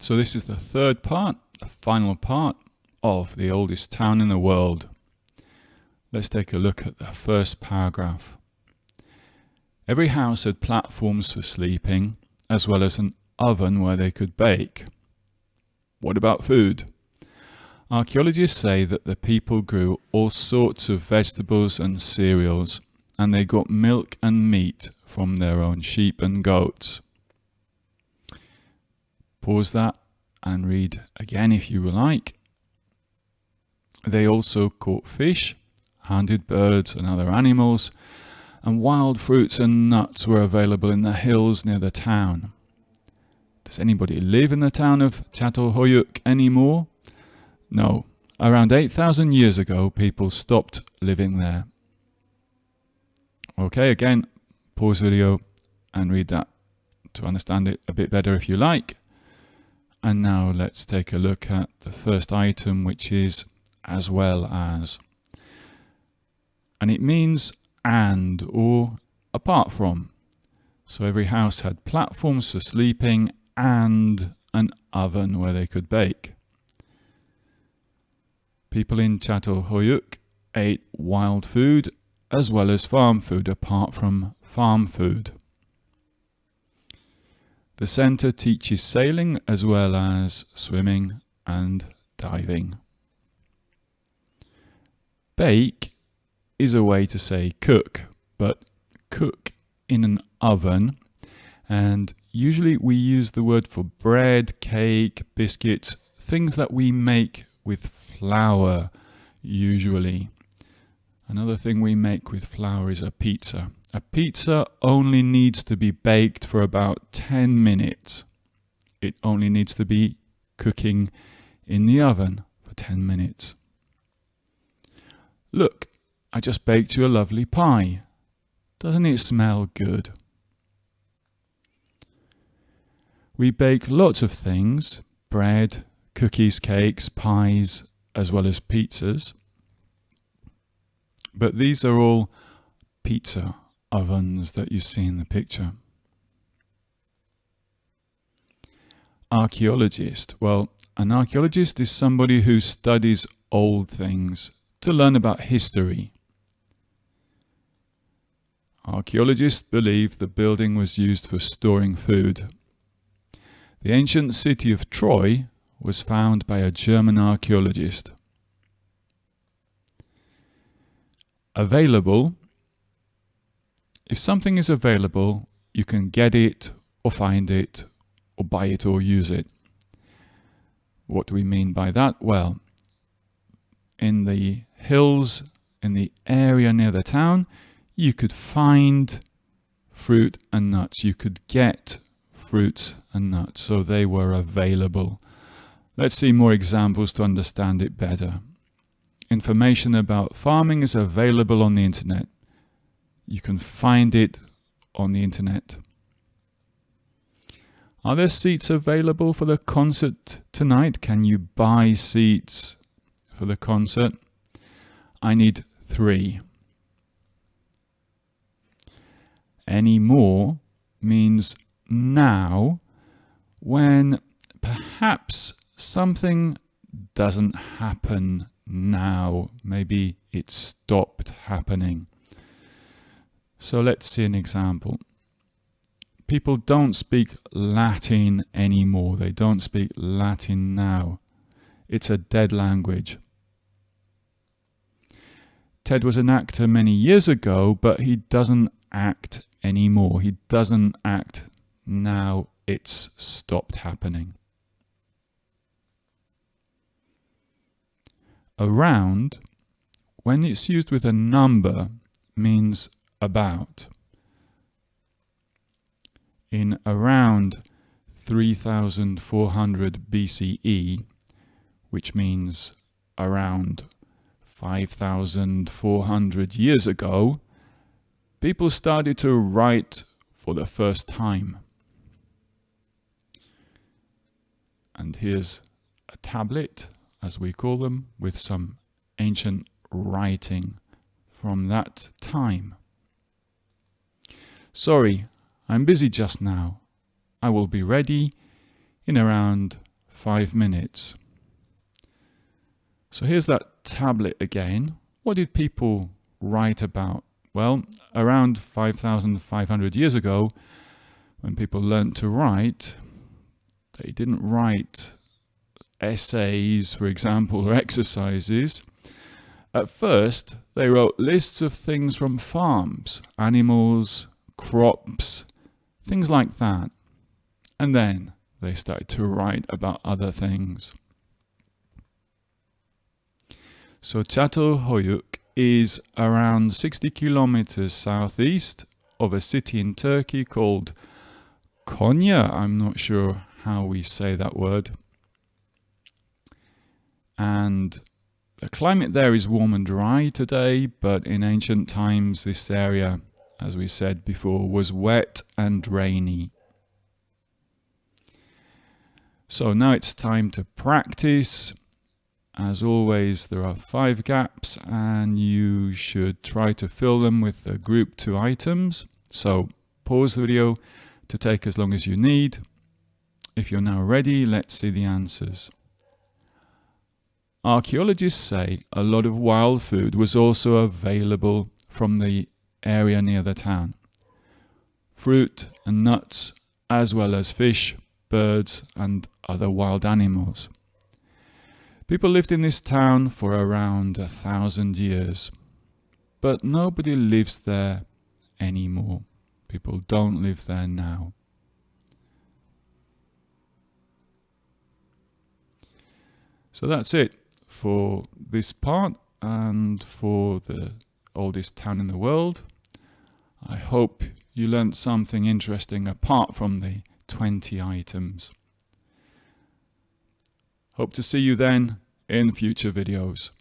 So this is the third part, the final part of the oldest town in the world. Let's take a look at the first paragraph. Every house had platforms for sleeping, as well as an oven where they could bake. What about food? Archaeologists say that the people grew all sorts of vegetables and cereals, and they got milk and meat from their own sheep and goats. Pause that and read again if you like. They also caught fish, hunted birds and other animals, and wild fruits and nuts were available in the hills near the town. Does anybody live in the town of Çatalhöyük anymore? No. Around 8,000 years ago, people stopped living there. Okay, again, pause video and read that to understand it a bit better if you like. And now let's take a look at the first item, which is as well as. And it means and or apart from. So every house had platforms for sleeping and an oven where they could bake. People in Çatalhöyük ate wild food as well as farm food apart from farm food. The centre teaches sailing as well as swimming and diving. Bake is a way to say cook, but cook in an oven, and usually we use the word for bread, cake, biscuits, things that we make with flour usually. Another thing we make with flour is a pizza. A pizza only needs to be baked for about 10 minutes. It only needs to be cooking in the oven for 10 minutes. Look, I just baked you a lovely pie. Doesn't it smell good? We bake lots of things, bread, cookies, cakes, pies, as well as pizzas. But these are all pizza ovens that you see in the picture. Archaeologist. Well, an archaeologist is somebody who studies old things to learn about history. Archaeologists believe the building was used for storing food. The ancient city of Troy was found by a German archaeologist. Available. If something is available, you can get it or find it or buy it or use it. What do we mean by that? Well, in the hills, in the area near the town, you could find fruit and nuts. You could get fruits and nuts, so they were available. Let's see more examples to understand it better. Information about farming is available on the internet. You can find it on the internet. Are there seats available for the concert tonight? Can you buy seats for the concert? I need 3. Any more means now, when perhaps something doesn't happen now. Maybe it stopped happening. So let's see an example. People don't speak Latin anymore. They don't speak Latin now. It's a dead language. Ted was an actor many years ago, but he doesn't act anymore. He doesn't act now. It's stopped happening. Around, when it's used with a number, means about. In around 3400 BCE, which means around 5,400 years ago, people started to write for the first time. And here's a tablet, as we call them, with some ancient writing from that time. Sorry, I'm busy just now. I will be ready in around 5 minutes. So here's that tablet again. What did people write about? Well, around 5,500 years ago, when people learnt to write, they didn't write essays, for example, or exercises. At first, they wrote lists of things from farms, animals, crops, things like that. And then they started to write about other things. So Çatalhöyük is around 60 kilometers southeast of a city in Turkey called Konya. I'm not sure how we say that word. And the climate there is warm and dry today, but in ancient times this area, as we said before, was wet and rainy. So now it's time to practice. As always, there are 5 gaps and you should try to fill them with the group 2 items. So pause the video to take as long as you need. If you're now ready, let's see the answers. Archaeologists say a lot of wild food was also available from the area near the town. Fruit and nuts, as well as fish, birds and other wild animals. People lived in this town for around 1,000 years, but nobody lives there anymore. People don't live there now. So that's it for this part and for the oldest town in the world. I hope you learnt something interesting apart from the 20 items. Hope to see you then in future videos.